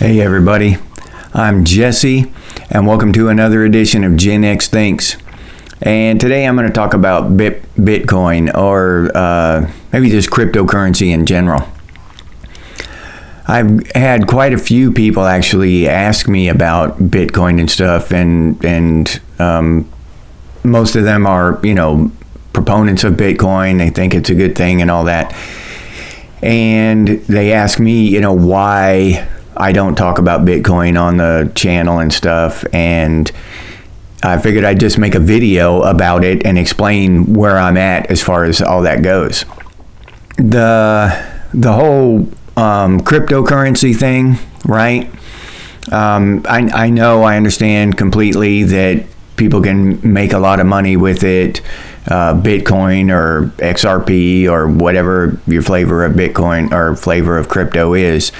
Hey everybody, I'm Jesse, and welcome to another edition of Gen X Thinks. And today I'm going to talk about Bitcoin, or maybe just cryptocurrency in general. I've had quite a few people actually ask me about Bitcoin and stuff, and most of them are, proponents of Bitcoin. They think it's a good thing and all that. And they ask me, why I don't talk about Bitcoin on the channel and stuff, and I figured I'd just make a video about it and explain where I'm at as far as all that goes. The whole cryptocurrency thing, right? I understand completely that people can make a lot of money with it, Bitcoin or XRP or whatever your flavor of Bitcoin or flavor of crypto is.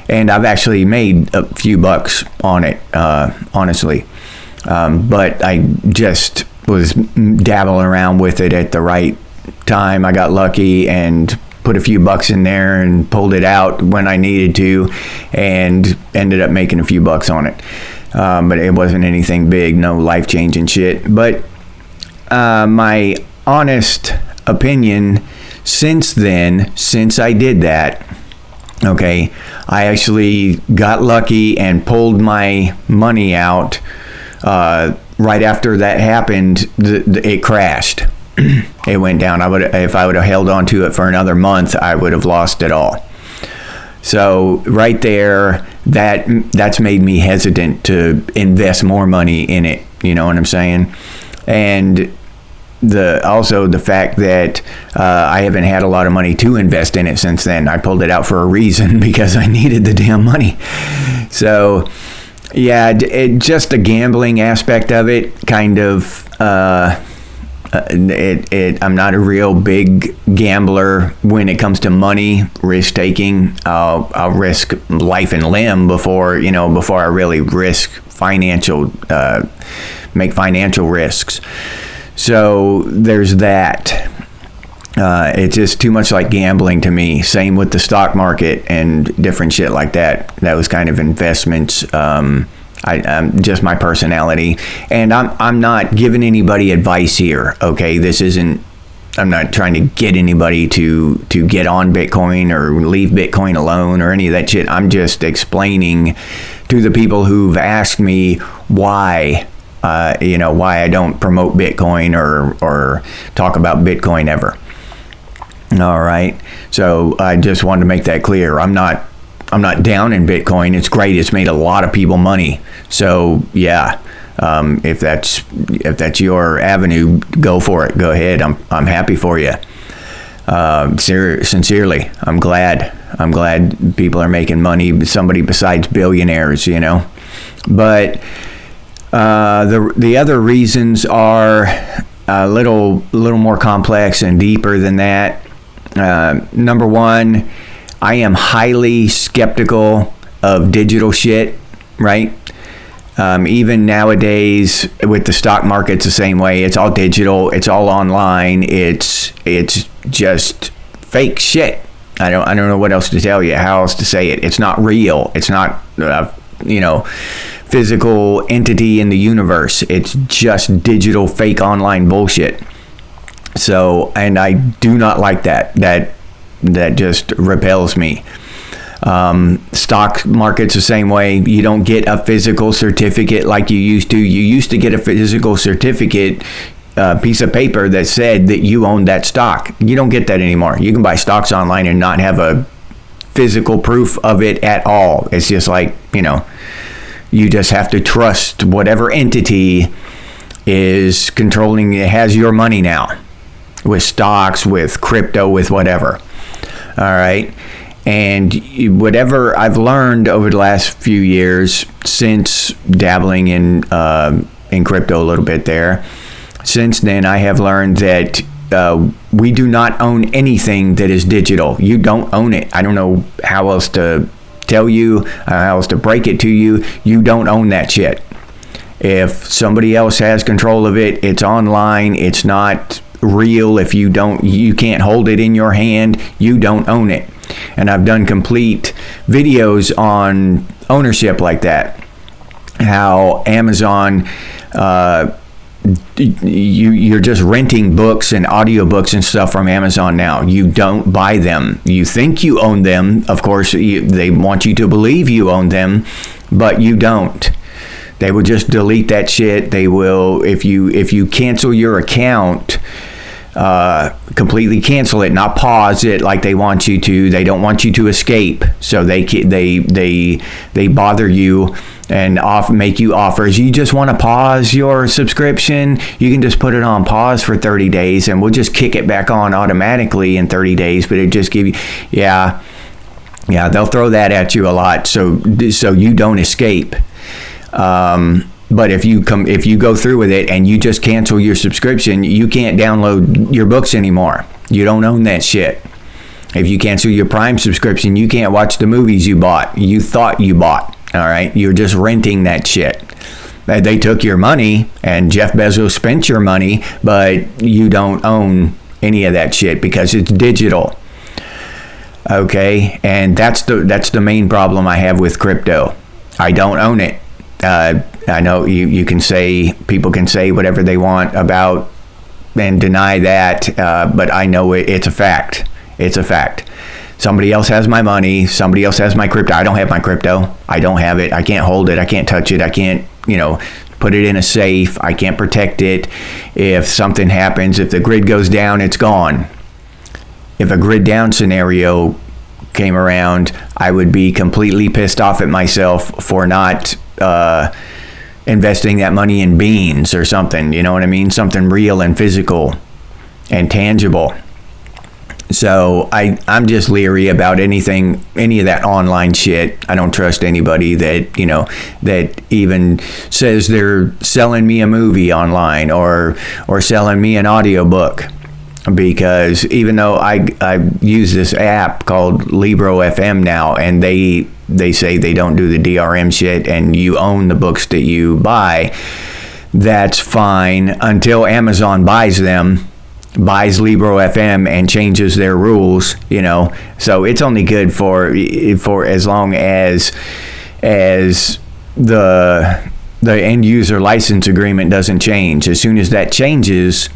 And I've actually made a few bucks on it, honestly. But I just was dabbling around with it at the right time. I got lucky and put a few bucks in there and pulled it out when I needed to and ended up making a few bucks on it. But it wasn't anything big, no life-changing shit. But my honest opinion since I did that, okay, I actually got lucky and pulled my money out right after that happened. It crashed. It went down. If I would have held on to it for another month, I would have lost it all. So right there, that's made me hesitant to invest more money in it. You know what I'm saying? And also the fact that I haven't had a lot of money to invest in it since then. I pulled it out for a reason, because I needed the damn money. So yeah, just the gambling aspect of it kind of. I'm not a real big gambler when it comes to money risk taking. I'll risk life and limb before I really risk make financial risks. So there's that. It's just too much like gambling to me. Same with the stock market and different shit like that. That was kind of investments. I'm just my personality, and I'm not giving anybody advice here. Okay, I'm not trying to get anybody to get on Bitcoin or leave Bitcoin alone or any of that shit. I'm just explaining to the people who've asked me why I don't promote Bitcoin or talk about Bitcoin ever. All right, so I just wanted to make that clear. I'm not down in Bitcoin. It's great. It's made a lot of people money. So yeah, if that's your avenue, go for it. Go ahead. I'm happy for you. Sincerely, I'm glad people are making money. Somebody besides billionaires, But the other reasons are a little more complex and deeper than that. Number one, I am highly skeptical of digital shit, right? Even nowadays with the stock market, it's the same way. It's all digital. It's all online. It's just fake shit. I don't know what else to tell you, how else to say it. It's not real. It's not, physical entity in the universe. It's just digital, fake online bullshit. So, and I do not like that. That just repels me. Stock market's the same way. You don't get a physical certificate like you used to. You used to get a physical certificate, piece of paper that said that you owned that stock. You don't get that anymore. You can buy stocks online and not have a physical proof of it at all. It's just like, you just have to trust whatever entity is controlling it, has your money now, with stocks, with crypto, with whatever. All right. And whatever I've learned over the last few years since dabbling in crypto a little bit there, since then I have learned that we do not own anything that is digital. You don't own it. I don't know how else to tell you, how else to break it to you. You don't own that shit. If somebody else has control of it, it's online. It's not real. If you can't hold it in your hand, you don't own it. And I've done complete videos on ownership like that. How Amazon, you're just renting books and audiobooks and stuff from Amazon now. You don't buy them. You think you own them. Of course, they want you to believe you own them, but you don't. They will just delete that shit. They will, if you cancel your account, completely cancel it, not pause it like they want you to. They don't want you to escape, so they bother you and make you offers. You just want to pause your subscription, you can just put it on pause for 30 days and we'll just kick it back on automatically in 30 days. But it just give you, yeah, they'll throw that at you a lot, so you don't escape. But if you go through with it and you just cancel your subscription, you can't download your books anymore. You don't own that shit. If you cancel your Prime subscription, you can't watch the movies you thought you bought. All right, you're just renting that shit. They took your money and Jeff Bezos spent your money, but you don't own any of that shit because it's digital. Okay, and that's the main problem I have with crypto. I don't own it. I know you can say, people can say whatever they want about and deny that, but I know it's a fact. It's a fact. Somebody else has my money. Somebody else has my crypto. I don't have my crypto. I don't have it. I can't hold it. I can't touch it. I can't, put it in a safe. I can't protect it. If something happens, if the grid goes down, it's gone. If a grid down scenario came around, I would be completely pissed off at myself for not investing that money in beans or something. You know what I mean? Something real and physical and tangible. So I'm just leery about any of that online shit. I don't trust anybody that even says they're selling me a movie online or selling me an audiobook. Because even though I use this app called Libro FM now, and they say they don't do the DRM shit and you own the books that you buy, that's fine until Amazon buys Libro FM and changes their rules, So it's only good for as long as the end user license agreement doesn't change. As soon as that changes,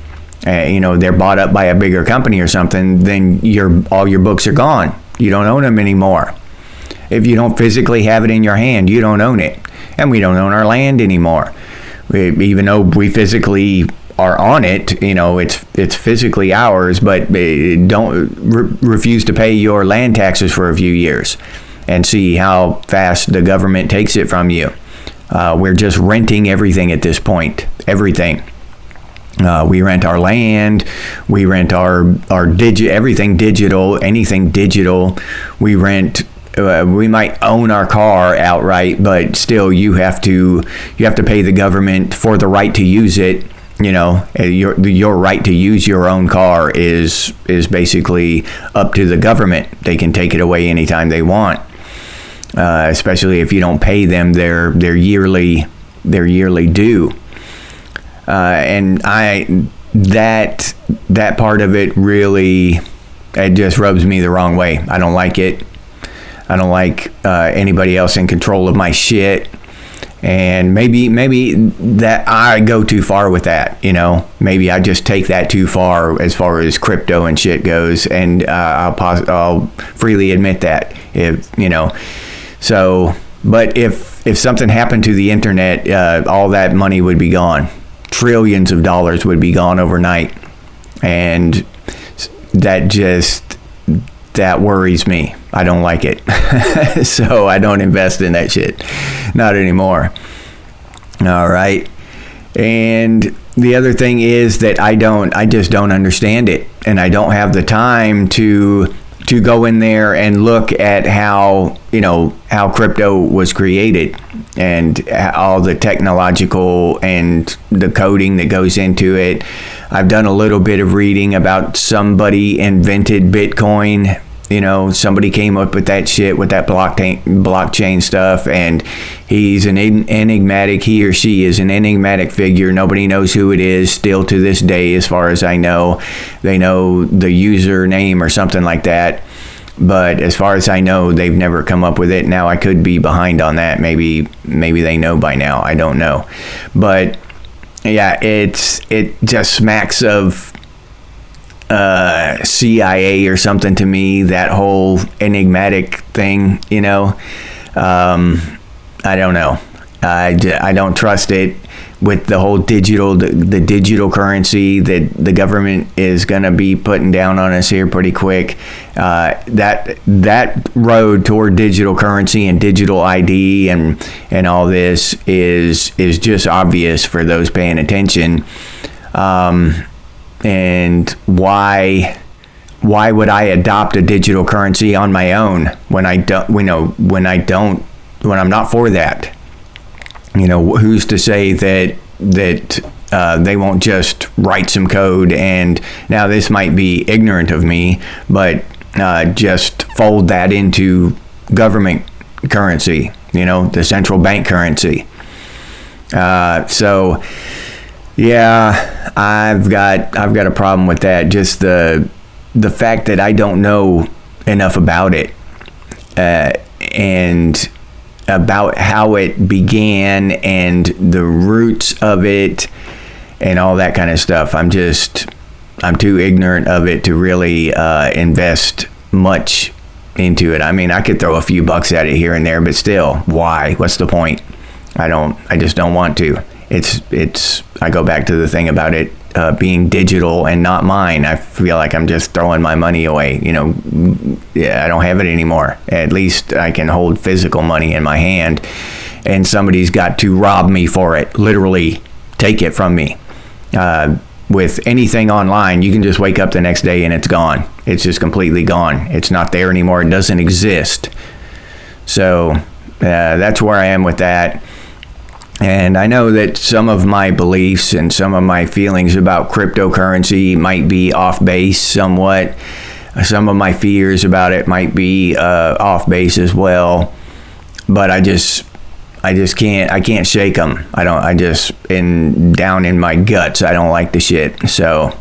they're bought up by a bigger company or something, then all your books are gone. You don't own them anymore. If you don't physically have it in your hand, you don't own it. And we don't own our land anymore. Even though we physically are on it, it's physically ours, but don't refuse to pay your land taxes for a few years and see how fast the government takes it from you. We're just renting everything at this point. Everything. We rent our land, we rent our everything digital, anything digital. We rent. We might own our car outright, but still, you have to pay the government for the right to use it. Your right to use your own car is basically up to the government. They can take it away anytime they want, especially if you don't pay them their yearly due. And that part of it really, it just rubs me the wrong way. I don't like it. I don't like anybody else in control of my shit. And maybe that I go too far with that, Maybe I just take that too far as crypto and shit goes, and I'll freely admit that. But if something happened to the internet, all that money would be gone. Trillions of dollars would be gone overnight, and that worries me. I don't like it. So I don't invest in that shit. Not anymore. All right. And the other thing is that I just don't understand it. And I don't have the time to go in there and look at how crypto was created and all the technological and the coding that goes into it. I've done a little bit of reading about somebody invented Bitcoin. Somebody came up with that shit, with that blockchain stuff, and he or she is an enigmatic figure. Nobody knows who it is still to this day, as far as I know. They know the username or something like that. but as far as I know, they've never come up with it. Now, I could be behind on that. Maybe they know by now. I don't know. But yeah, it just smacks of CIA or something to me, that whole enigmatic thing, you know. I don't know. I don't trust it with the whole the digital currency that the government is going to be putting down on us here pretty quick. That road toward digital currency and digital ID and all this is just obvious for those paying attention. And why would I adopt a digital currency on my own when I'm not for that? You know, who's to say that they won't just write some code, and now this might be ignorant of me, but just fold that into government currency, you know, the central bank currency. So yeah, I've got a problem with that. Just the fact that I don't know enough about it, and about how it began and the roots of it and all that kind of stuff. I'm too ignorant of it to really invest much into it. I mean, I could throw a few bucks at it here and there, but still, why? What's the point? I just don't want to. I go back to the thing about it being digital and not mine. I feel like I'm just throwing my money away. You know, yeah, I don't have it anymore. At least I can hold physical money in my hand, and somebody's got to rob me for it, literally take it from me. With anything online, you can just wake up the next day and it's gone. It's just completely gone. It's not there anymore. It doesn't exist. So that's where I am with that. And I know that some of my beliefs and some of my feelings about cryptocurrency might be off base somewhat. Some of my fears about it might be off base as well. But I just can't shake them. Down in my guts, I don't like the shit. So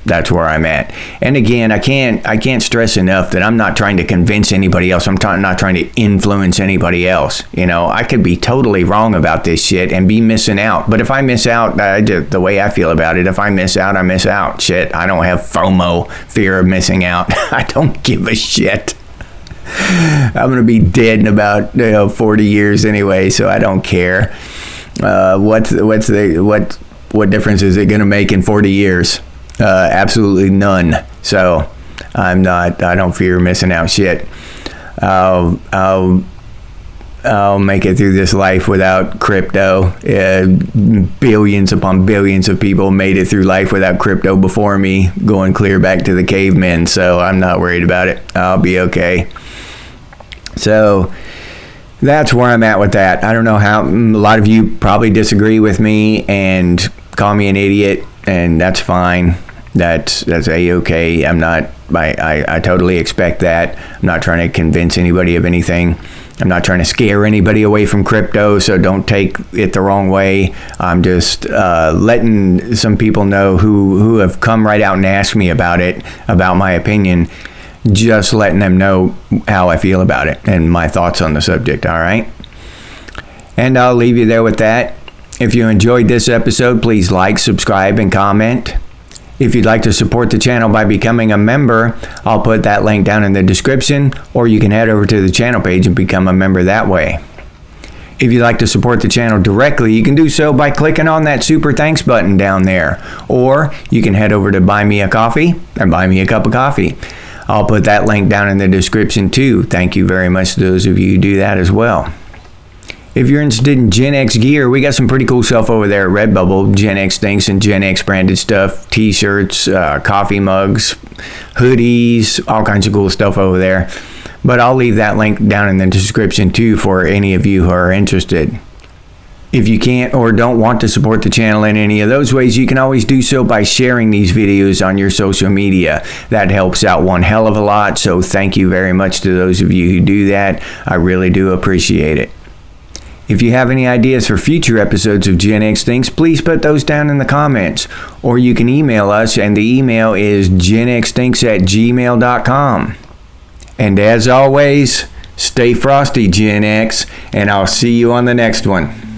that's where I'm at. And again, I can't stress enough that I'm not trying to convince anybody else. I'm not trying to influence anybody else. You know, I could be totally wrong about this shit and be missing out. But if I miss out, the way I feel about it, if I miss out, I miss out. Shit, I don't have FOMO, fear of missing out. I don't give a shit. I'm gonna be dead in about 40 years anyway, so I don't care. What difference is it gonna make in 40 years? Absolutely none. So I don't fear missing out shit. I'll make it through this life without crypto. Billions upon billions of people made it through life without crypto before me, going clear back to the cavemen. So I'm not worried about it. I'll be okay. So that's where I'm at with that. I don't know how, a lot of you probably disagree with me and call me an idiot, and that's fine. That's a-okay. I totally expect that. I'm not trying to convince anybody of anything. I'm not trying to scare anybody away from crypto, so don't take it the wrong way. I'm just letting some people know who have come right out and asked me about it, about my opinion, just letting them know how I feel about it and my thoughts on the subject, all right? And I'll leave you there with that. If you enjoyed this episode, please like, subscribe, and comment. If you'd like to support the channel by becoming a member, I'll put that link down in the description, or you can head over to the channel page and become a member that way. If you'd like to support the channel directly, you can do so by clicking on that super thanks button down there, or you can head over to Buy Me a Coffee and buy me a cup of coffee. I'll put that link down in the description too. Thank you very much to those of you who do that as well. If you're interested in Gen X gear, we got some pretty cool stuff over there at Redbubble. Gen X Thinks and Gen X branded stuff, t-shirts, coffee mugs, hoodies, all kinds of cool stuff over there. But I'll leave that link down in the description too for any of you who are interested. If you can't or don't want to support the channel in any of those ways, you can always do so by sharing these videos on your social media. That helps out one hell of a lot, so thank you very much to those of you who do that. I really do appreciate it. If you have any ideas for future episodes of Gen X Thinks, please put those down in the comments. Or you can email us, and the email is genxthinks@gmail.com. And as always, stay frosty, Gen X, and I'll see you on the next one.